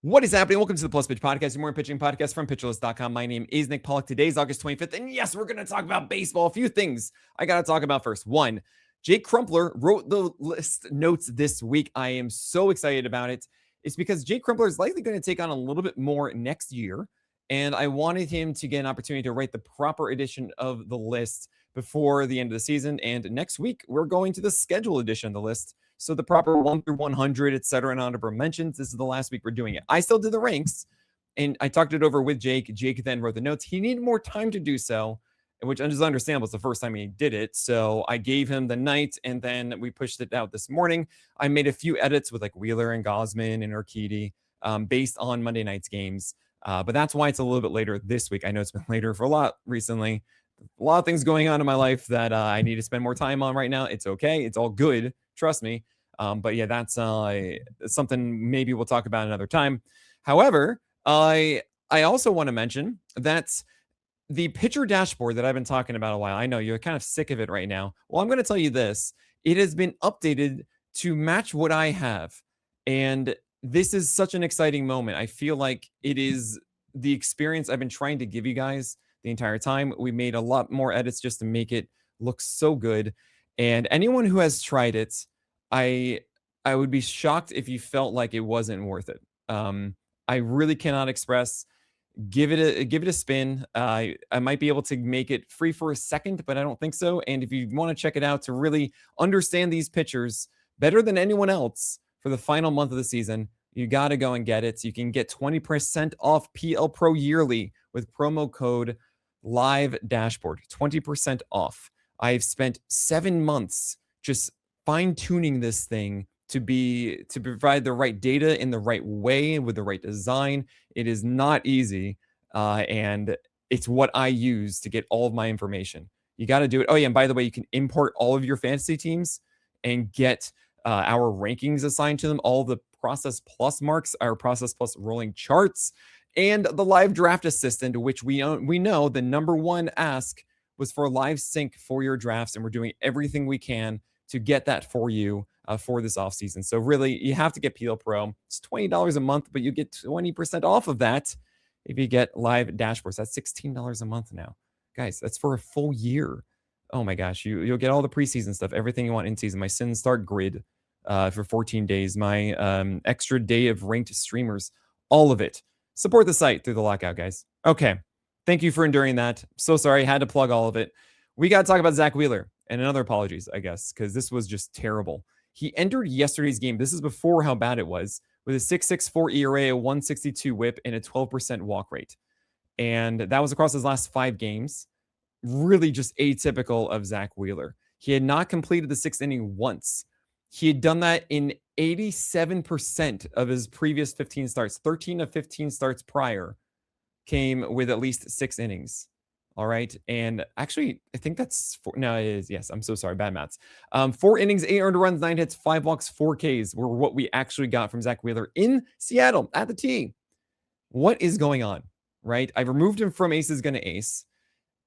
What is happening? Welcome to the Plus Pitch Podcast, your morning pitching podcast from pitcherlist.com. My name is Nick Pollock. Today's August 25th, and yes, we're going to talk about baseball. A few things I got to talk about first. One, Jake Crumpler wrote the list notes this week. I am so excited about it. It's because Jake Crumpler is likely going to take on a little bit more next year, and I wanted him to get an opportunity to write the proper edition of the list before the end of the season. And next week, we're going to the schedule edition of the list. So the proper 1 through 100, et cetera, and honorable mentions. This is the last week we're doing it. I still did the ranks, and I talked it over with Jake. Jake then wrote the notes. He needed more time to do so, which is understandable. It's the first time he did it. So I gave him the night, and then we pushed it out this morning. I made a few edits with like Wheeler and Gosman and Urquidy based on Monday night's games. But that's why it's a little bit later this week. I know it's been later for a lot recently. A lot of things going on in my life that I need to spend more time on right now. It's okay. It's all good. Trust me. But yeah, that's something maybe we'll talk about another time. However, I also want to mention that the pitcher dashboard that I've been talking about a while, I know you're kind of sick of it right now. Well, I'm going to tell you this. It has been updated to match what I have. And this is such an exciting moment. I feel like it is the experience I've been trying to give you guys the entire time. We made a lot more edits just to make it look so good. And anyone who has tried it, I would be shocked if you felt like it wasn't worth it. I really cannot express. Give it a spin. I might be able to make it free for a second, but I don't think so. And if you want to check it out to really understand these pitchers better than anyone else for the final month of the season, you got to go and get it. So you can get 20% off PL Pro yearly with promo code Live Dashboard. 20% off. I've spent 7 months just fine-tuning this thing to provide the right data in the right way with the right design. It is not easy, and it's what I use to get all of my information. You got to do it. Oh yeah, and by the way, you can import all of your fantasy teams and get our rankings assigned to them. All the Process Plus marks, our Process Plus rolling charts, and the live draft assistant, which we know the number one ask was for live sync for your drafts, and we're doing everything we can to get that for you for this offseason. So really, you have to get PL Pro. It's $20 a month, but you get 20% off of that if you get live dashboards. That's $16 a month now. Guys, that's for a full year. Oh my gosh, you'll get all the preseason stuff, everything you want in season. My Sin Start grid for 14 days, my extra day of ranked streamers, all of it. Support the site through the lockout, guys. Okay, thank you for enduring that. So sorry, had to plug all of it. We got to talk about Zack Wheeler. And another apologies, I guess, because this was just terrible. He entered yesterday's game. This is before how bad it was, with a 6.64 ERA, a 162 whip, and a 12% walk rate. And that was across his last 5 games. Really just atypical of Zack Wheeler. He had not completed the 6th inning once. He had done that in 87% of his previous 15 starts. 13 of 15 starts prior came with at least 6 innings. All right. And actually, I think that's it is. Yes. I'm so sorry. Bad maths. 4 innings, 8 earned runs, 9 hits, 5 walks, 4 Ks were what we actually got from Zack Wheeler in Seattle at the T. What is going on? Right. I removed him from Ace is Gonna Ace.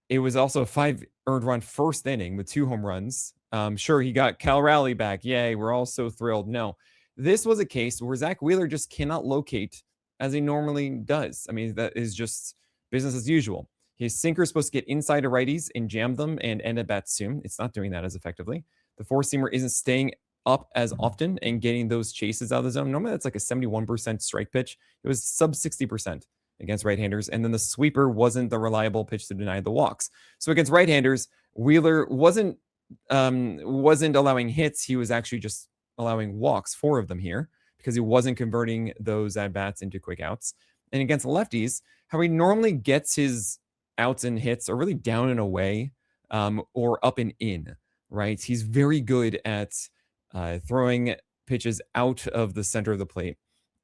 It was also a 5 earned run first inning with 2 home runs. Sure, he got Cal Raleigh back. Yay. We're all so thrilled. No, this was a case where Zack Wheeler just cannot locate as he normally does. I mean, that is just business as usual. His sinker is supposed to get inside of righties and jam them and end at bats soon. It's not doing that as effectively. The four-seamer isn't staying up as often and getting those chases out of the zone. Normally, that's like a 71% strike pitch. It was sub 60% against right-handers. And then the sweeper wasn't the reliable pitch to deny the walks. So against right-handers, Wheeler wasn't allowing hits. He was actually just allowing walks, 4 of them here, because he wasn't converting those at-bats into quick outs. And against lefties, how he normally gets his outs and hits are really down and away or up and in, right? He's very good at throwing pitches out of the center of the plate.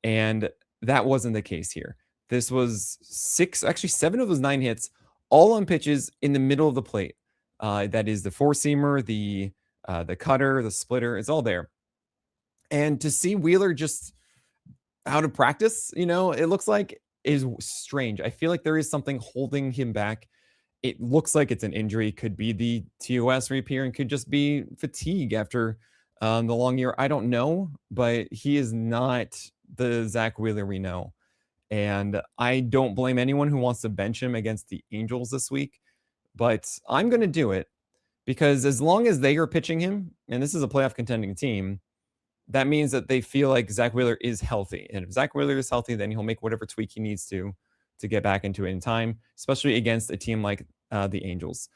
And that wasn't the case here. This was 7 of those 9 hits, all on pitches in the middle of the plate. That is the four-seamer, the cutter, the splitter. It's all there. And to see Wheeler just out of practice, it looks like, is strange. I feel like there is something holding him back. It looks like it's an injury. Could be the TOS reappearing. Could just be fatigue after the long year. I don't know, but he is not the Zack Wheeler we know. And I don't blame anyone who wants to bench him against the Angels this week, but I'm going to do it because as long as they are pitching him, and this is a playoff contending team, that means that they feel like Zack Wheeler is healthy. And if Zack Wheeler is healthy, then he'll make whatever tweak he needs to get back into it in time, especially against a team like the Angels.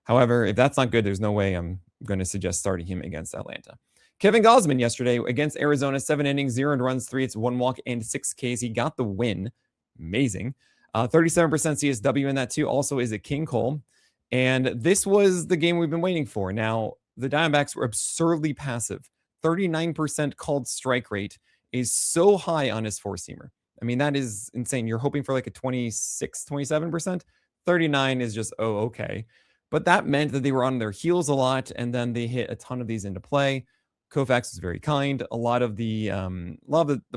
However, if that's not good, there's no way I'm going to suggest starting him against Atlanta. Kevin Gausman yesterday against Arizona, 7 innings, 0 runs, 3 hits, 1 walk, and 6 Ks. He got the win. Amazing. 37% CSW in that too. Also is a King Cole. And this was the game we've been waiting for. Now, the Diamondbacks were absurdly passive. 39% called strike rate is so high on his four-seamer. I mean, that is insane. You're hoping for like a 26, 27%. 39 is just, oh, okay. But that meant that they were on their heels a lot, and then they hit a ton of these into play. Koufax was very kind. A lot of the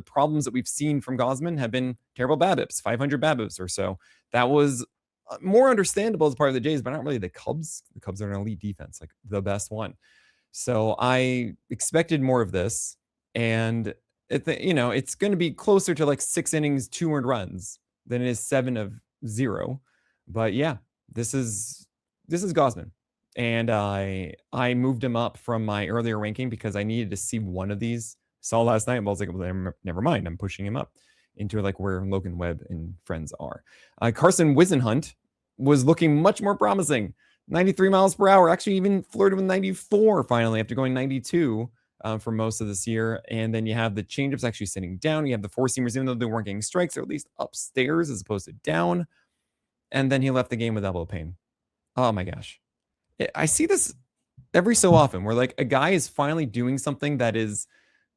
problems that we've seen from Gausman have been terrible BABIPs, 500 BABIPs or so. That was more understandable as part of the Jays, but not really the Cubs. The Cubs are an elite defense, like the best one. So I expected more of this, and it's going to be closer to like 6 innings, 2 earned runs than it is 7 of 0. But yeah, this is Gausman. And I moved him up from my earlier ranking because I needed to see one of these. Saw last night, and I was like, well, never mind. I'm pushing him up into like where Logan Webb and friends are. Carson Wisenhunt was looking much more promising. 93 miles per hour, actually even flirted with 94 finally after going 92 for most of this year. And then you have the changeups actually sitting down. You have the four-seamers, even though they weren't getting strikes, they're at least upstairs as opposed to down. And then he left the game with elbow pain. Oh my gosh. I see this every so often where like a guy is finally doing something that is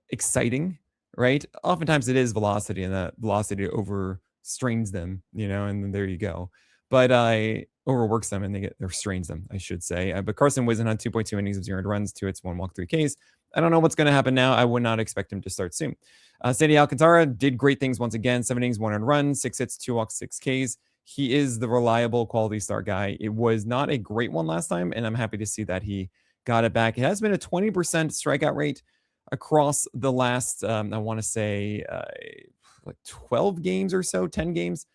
exciting, right? Oftentimes it is velocity, and that velocity overstrains them, and then there you go. But I overworks them and or strains them, I should say. But Carson Wisenhunt, 2.2 innings of 0 runs, 2 hits, 1 walk, 3 Ks. I don't know what's going to happen now. I would not expect him to start soon. Sandy Alcantara did great things once again. 7 innings, 1 run, 6 hits, 2 walks, 6 Ks. He is the reliable quality start guy. It was not a great one last time, and I'm happy to see that he got it back. It has been a 20% strikeout rate across the last, I want to say, like 12 games or so, 10 games.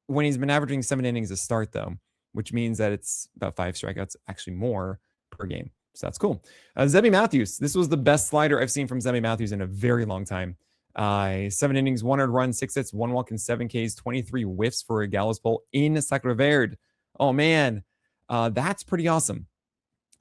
When he's been averaging 7 innings a start, though, which means that it's about 5 strikeouts, actually more per game. So that's cool. Zebby Matthews. This was the best slider I've seen from Zebby Matthews in a very long time. 7 innings, 1 run, 6 hits, 1 walk, and 7 Ks, 23 whiffs for a Gallows pole in Sacre Verde. Oh, man. That's pretty awesome.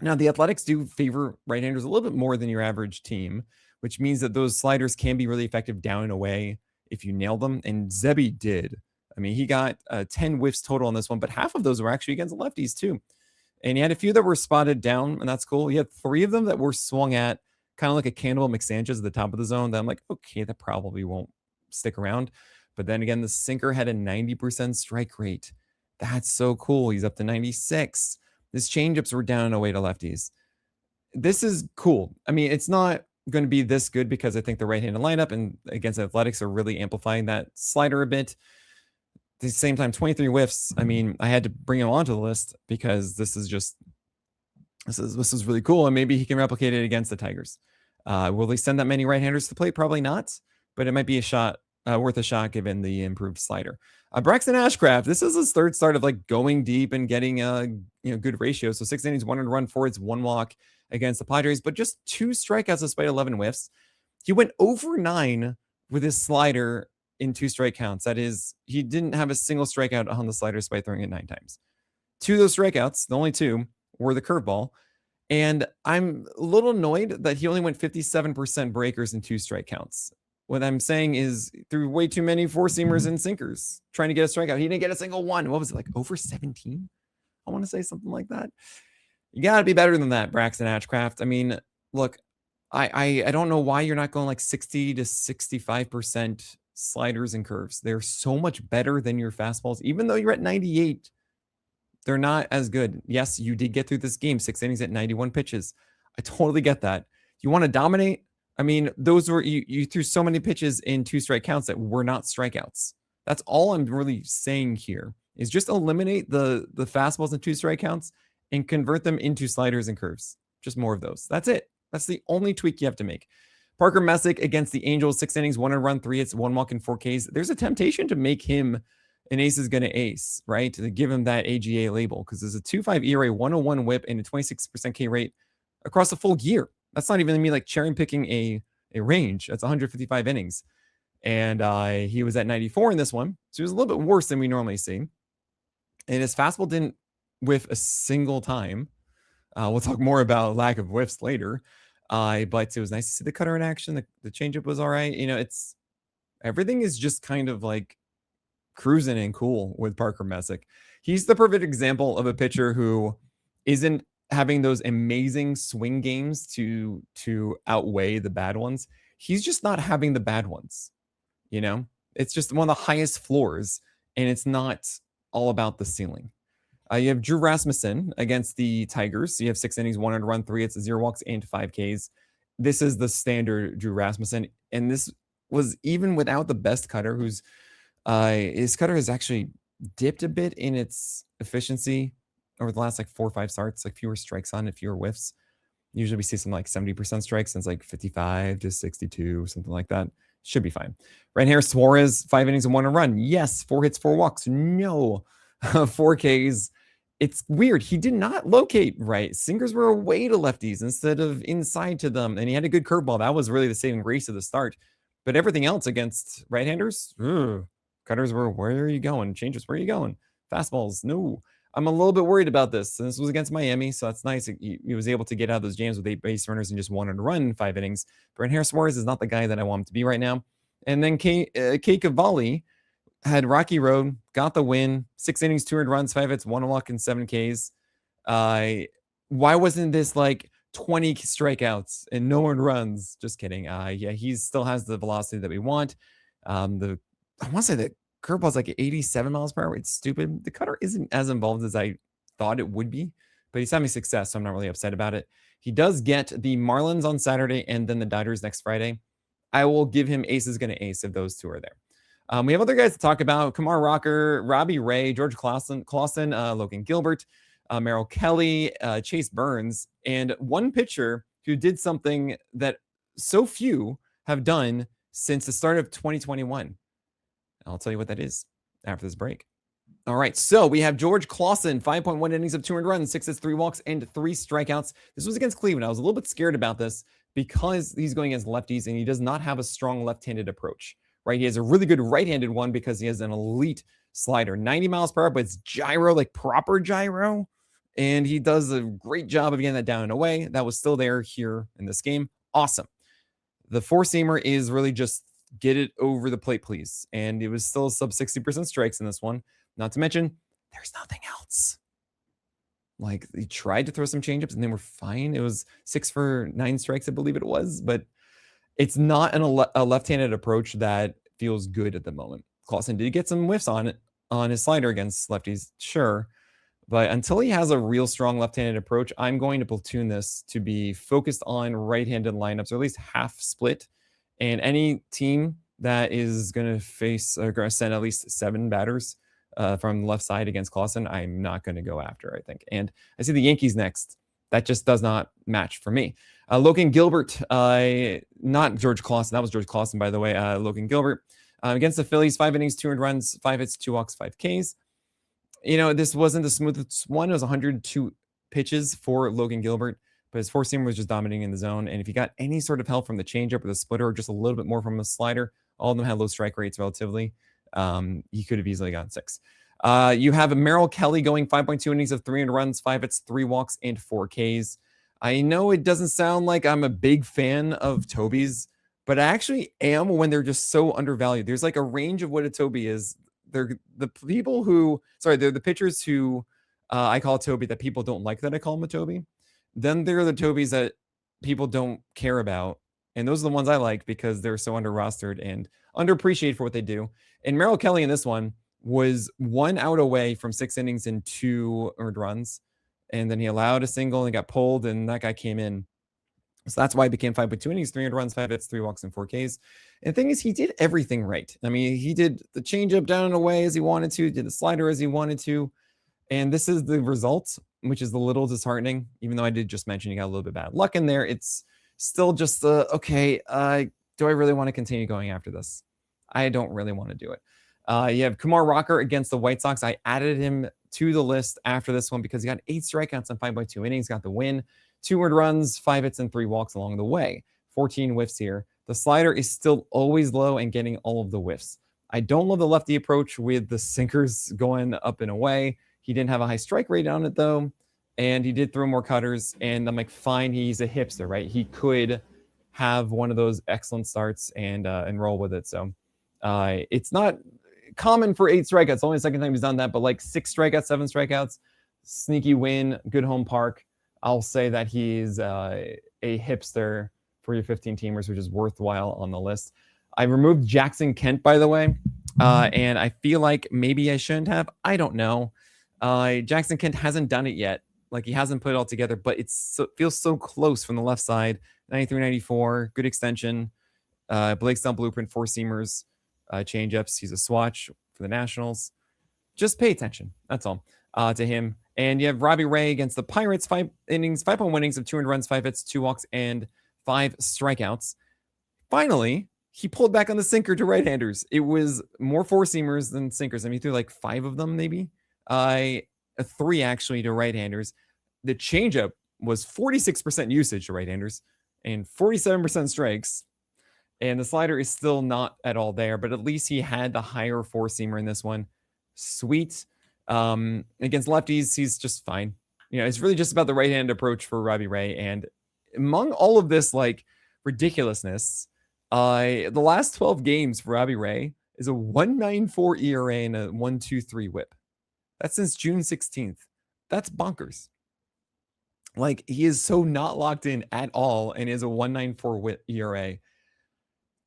Now, the Athletics do favor right-handers a little bit more than your average team, which means that those sliders can be really effective down and away if you nail them. And Zebby did. I mean, he got 10 whiffs total on this one, but half of those were actually against lefties too. And he had a few that were spotted down, and that's cool. He had 3 of them that were swung at kind of like a Cannibal McSanchez at the top of the zone. That I'm like, okay, that probably won't stick around. But then again, the sinker had a 90% strike rate. That's so cool. He's up to 96. His changeups were down and away to lefties. This is cool. I mean, it's not going to be this good because I think the right-handed lineup and against Athletics are really amplifying that slider a bit. At the same time, 23 whiffs. I mean, I had to bring him onto the list because this is really cool, and maybe he can replicate it against the Tigers. Will they send that many right-handers to the plate? Probably not, but it might be a shot, worth a shot given the improved slider. Braxton Ashcraft. This is his third start of like going deep and getting good ratio. So 6 innings, 1 run, 4 hits, 1 walk against the Padres, but just 2 strikeouts despite 11 whiffs. He went over 9 with his slider in 2 strike counts. That is, he didn't have a single strikeout on the slider despite throwing it 9 times. 2 of those strikeouts, the only 2, were the curveball. And I'm a little annoyed that he only went 57% breakers in 2 strike counts. What I'm saying is threw way too many four-seamers and sinkers trying to get a strikeout. He didn't get a single one. What was it, like over 17? I want to say something like that. You got to be better than that, Braxton Ashcraft. I mean, look, I don't know why you're not going like 60 to 65% sliders and curves. They're so much better than your fastballs. Even though you're at 98, they're not as good. Yes, you did get through this game, 6 innings at 91 pitches. I totally get that. You want to dominate? I mean, those were you threw so many pitches in 2 strike counts that were not strikeouts. That's all I'm really saying here is just eliminate the fastballs and 2 strike counts and convert them into sliders and curves. Just more of those. That's it. That's the only tweak you have to make. Parker Messick against the Angels, 6 innings, 1 run, 3 hits, 1 walk, and 4 Ks. There's a temptation to make him an ace is going to ace, right? To give him that AGA label because there's a 2.5 ERA, 101 whip, and a 26% K rate across a full year. That's not even me like cherry picking a range. That's 155 innings. And he was at 94 in this one. So he was a little bit worse than we normally see. And his fastball didn't whiff a single time. We'll talk more about lack of whiffs later. But it was nice to see the cutter in action. The changeup was all right. It's everything is just kind of like cruising and cool with Parker Messick. He's the perfect example of a pitcher who isn't having those amazing swing games to outweigh the bad ones. He's just not having the bad ones. It's just one of the highest floors, and it's not all about the ceiling. You have Drew Rasmussen against the Tigers. So you have 6 innings, 1 run, 3 hits, 0 walks, and 5 Ks. This is the standard Drew Rasmussen, and this was even without the best cutter, who's his cutter has actually dipped a bit in its efficiency over the last 4 or 5 starts, fewer strikes on it, fewer whiffs. Usually we see some 70% strikes, and it's 55 to 62, something like that. Should be fine. Right-hander Suarez, 5 innings and 1 run. Yes, 4 hits, 4 walks. No, 4 Ks. It's weird. He did not locate right. Singers were away to lefties instead of inside to them, and he had a good curveball. That was really the saving grace of the start. But everything else against right-handers, cutters were, where are you going? Changes, where are you going? Fastballs, no. I'm a little bit worried about this. And this was against Miami, so that's nice. He was able to get out of those jams with 8 base runners and just 1 run in 5 innings. But Harris Suarez is not the guy that I want him to be right now. And then K Cavalli had Rocky Road, got the win, 6 innings, 2 runs, 5 hits, 1 walk, and 7 Ks. Why wasn't this 20 strikeouts and no one runs? Just kidding. Yeah, he still has the velocity that we want. I want to say that curveball's 87 miles per hour. It's stupid. The cutter isn't as involved as I thought it would be, but he's having success, so I'm not really upset about it. He does get the Marlins on Saturday and then the Dodgers next Friday. I will give him ace is going to ace if those two are there. We have other guys to talk about. Kumar Rocker, Robbie Ray, George Clausen, Logan Gilbert, Merrill Kelly, Chase Burns, and one pitcher who did something that so few have done since the start of 2021. I'll tell you what that is after this break. All right, so we have George Clausen, 5.1 innings of 2 runs, 6 hits, 3 walks, and 3 strikeouts. This was against Cleveland. I was a little bit scared about this because he's going against lefties, and he does not have a strong left-handed approach, right? He has a really good right-handed one because he has an elite slider, 90 miles per hour, but it's gyro, proper gyro, and he does a great job of getting that down and away. That was still there here in this game. Awesome. The four-seamer is really just get it over the plate, please. And it was still sub 60% strikes in this one. Not to mention, there's nothing else. He tried to throw some changeups and they were fine. It was 6 for 9 strikes, I believe it was. But it's not a left-handed approach that feels good at the moment. Clausen did get some whiffs on his slider against lefties, sure. But until he has a real strong left-handed approach, I'm going to platoon this to be focused on right-handed lineups, or at least half split. And any team that is going to face or going to send at least 7 batters from the left side against Clausen, I'm not going to go after, I think. And I see the Yankees next. That just does not match for me. Logan Gilbert, not George Clausen. That was George Clausen, by the way. Logan Gilbert against the Phillies, 5 innings, 2 runs, 5 hits, 2 walks, 5 Ks. This wasn't the smoothest one. It was 102 pitches for Logan Gilbert. But his four-seamer was just dominating in the zone. And if you got any sort of help from the changeup or the splitter, or just a little bit more from the slider, all of them had low strike rates relatively. He could have easily gotten 6. You have Merrill Kelly going 5.2 innings of 3 runs, 5 hits, 3 walks, and 4 Ks. I know it doesn't sound like I'm a big fan of Toby's, but I actually am when they're just so undervalued. There's a range of what a Toby is. They're the pitchers who I call Toby that people don't like that I call him a Toby. Then there are the Tobys that people don't care about. And those are the ones I like because they're so under-rostered and underappreciated for what they do. And Merrill Kelly in this one was 1 out away from 6 innings and 2 earned runs. And then he allowed a single and got pulled, and that guy came in. So that's why it became 5.2 innings, 3 earned runs, 5 hits, 3 walks, and 4 Ks. And the thing is, he did everything right. I mean, he did the changeup down and away as he wanted to, did the slider as he wanted to. And this is the result, which is a little disheartening, even though I did just mention he got a little bit bad luck in there. It's still just okay. Do I really want to continue going after this? I don't really want to do it. You have Kumar Rocker against the White Sox. I added him to the list after this one because he got 8 strikeouts in 5.2 innings, got the win, 2 earned runs, 5 hits, and 3 walks along the way. 14 whiffs here. The slider is still always low and getting all of the whiffs. I don't love the lefty approach with the sinkers going up and away. He didn't have a high strike rate on it, though, and he did throw more cutters, and I'm like, fine, he's a hipster, right? He could have one of those excellent starts and roll with it. So it's not common for 8 strikeouts. Only the second time he's done that, but like 6 strikeouts, 7 strikeouts, sneaky win, good home park. I'll say that he's a hipster for your 15 teamers, which is worthwhile on the list. I removed Jackson Kent, by the way, and I feel like maybe I shouldn't have. I don't know. Jackson Kent hasn't done it yet. Like, he hasn't put it all together, but it feels so close from the left side. 93, 94, good extension. Blake Stump blueprint, 4-seamers, change-ups. He's a swatch for the Nationals. Just pay attention. That's all to him. And you have Robbie Ray against the Pirates. 5 innings, 5.1 innings of 200 runs, 5 hits, 2 walks, and 5 strikeouts. Finally, he pulled back on the sinker to right-handers. It was more 4-seamers than sinkers. I mean, he threw like 5 of them, maybe. 3 actually to right-handers. The changeup was 46% usage to right-handers and 47% strikes. And the slider is still not at all there, but at least he had the higher 4-seamer in this one. Sweet. Against lefties, he's just fine. You know, it's really just about the right-hand approach for Robbie Ray. And among all of this, like, ridiculousness, the last 12 games for Robbie Ray is a 1.94 ERA and a 1.23 WHIP. That's since June 16th. That's bonkers. Like, he is so not locked in at all and is a 1.94 WHIP ERA.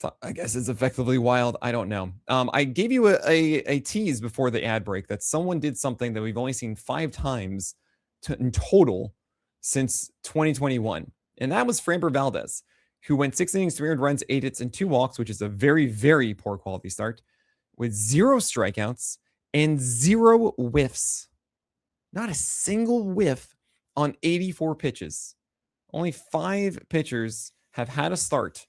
So I guess it's effectively wild. I don't know. I gave you a tease before the ad break that someone did something that we've only seen 5 times in total since 2021. And that was Framber Valdez, who went 6 innings, 300 runs, 8 hits, and 2 walks, which is a very, very poor quality start, with 0 strikeouts and 0 whiffs. Not a single whiff on 84 pitches. Only 5 pitchers have had a start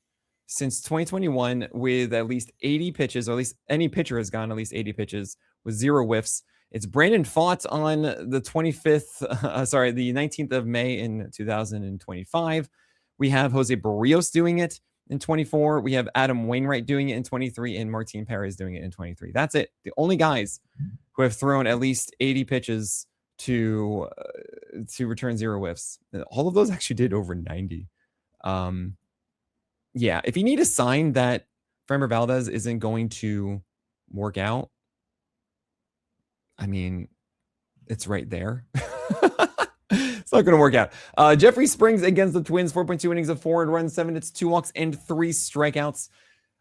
since 2021 with at least 80 pitches, or at least any pitcher has gone at least 80 pitches with 0 whiffs. It's Brandon Pfaadt on the 19th of May in 2025. We have Jose Barrios doing it in 24. We have Adam Wainwright doing it in 23, and Martin Perez doing it in 23. That's it. The only guys who have thrown at least 80 pitches to return 0 whiffs. All of those actually did over 90. Yeah, if you need a sign that Framber Valdez isn't going to work out, I mean, it's right there. It's not going to work out. Jeffrey Springs against the Twins, 4.2 innings of 4 runs, 7 hits, 2 walks, and 3 strikeouts.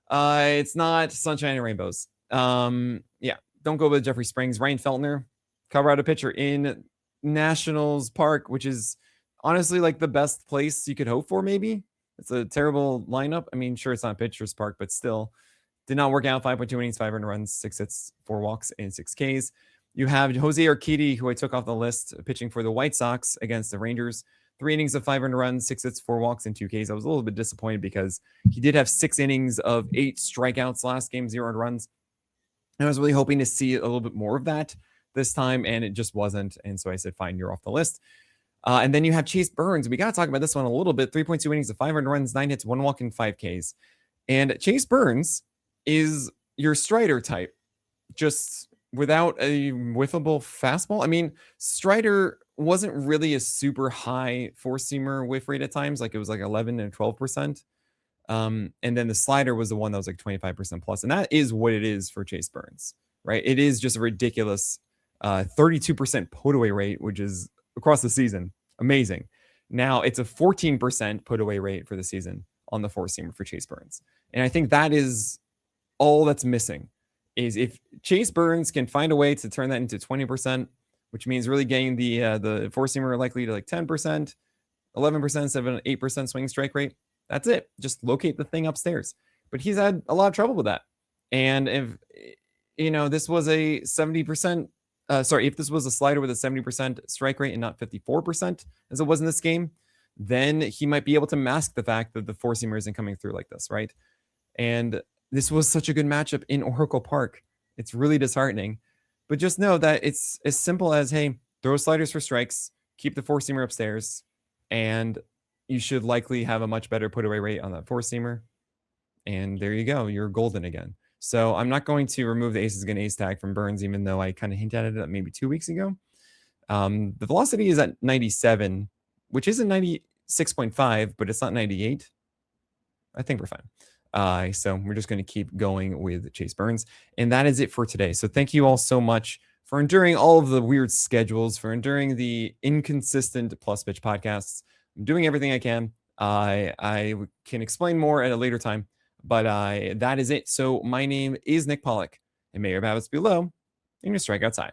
It's not sunshine and rainbows. Yeah, don't go with Jeffrey Springs. Ryan Feltner, Colorado pitcher in Nationals Park, which is honestly like the best place you could hope for, maybe. It's a terrible lineup. I mean, sure, it's not Pitchers Park, but still did not work out. 5.2 innings, 500 runs, 6 hits, 4 walks, and 6 Ks. You have Jose Urquidy, who I took off the list, pitching for the White Sox against the Rangers. 3 innings of 500 runs, 6 hits, 4 walks, and 2 Ks. I was a little bit disappointed because he did have 6 innings of 8 strikeouts last game, 0 runs. And I was really hoping to see a little bit more of that this time, and it just wasn't. And so I said, fine, you're off the list. And then you have Chase Burns. We got to talk about this one a little bit. 3.2 innings of 500 runs, 9 hits, 1 walk, and 5 Ks. And Chase Burns is your Strider type, just without a whiffable fastball. I mean, Strider wasn't really a super high 4-seamer whiff rate at times. Like, it was like 11 and 12%. And then the slider was the one that was like 25% plus. And that is what it is for Chase Burns, right? It is just a ridiculous 32% put away rate, which is across the season. Amazing. Now it's a 14% put away rate for the season on the 4-seamer for Chase Burns. And I think that is all that's missing, is if Chase Burns can find a way to turn that into 20%, which means really getting the 4-seamer likely to like 10%, 11%, 7, 8% swing strike rate. That's it. Just locate the thing upstairs. But he's had a lot of trouble with that. And if, you know, this was a 70%, if this was a slider with a 70% strike rate and not 54%, as it was in this game, then he might be able to mask the fact that the four seamer isn't coming through like this, right? And this was such a good matchup in Oracle Park. It's really disheartening. But just know that it's as simple as, hey, throw sliders for strikes, keep the four seamer upstairs, and you should likely have a much better put away rate on that four seamer. And there you go. You're golden again. So I'm not going to remove the aces against ace tag from Burns, even though I kind of hinted at it maybe 2 weeks ago. The velocity is at 97, which isn't 96.5, but it's not 98. I think we're fine. So we're just going to keep going with Chase Burns. And that is it for today. So thank you all so much for enduring all of the weird schedules, for enduring the inconsistent Plus Pitch podcasts. I'm doing everything I can. I can explain more at a later time, but that is it. So my name is Nick Pollock, and may your habits be low and your strikeouts high.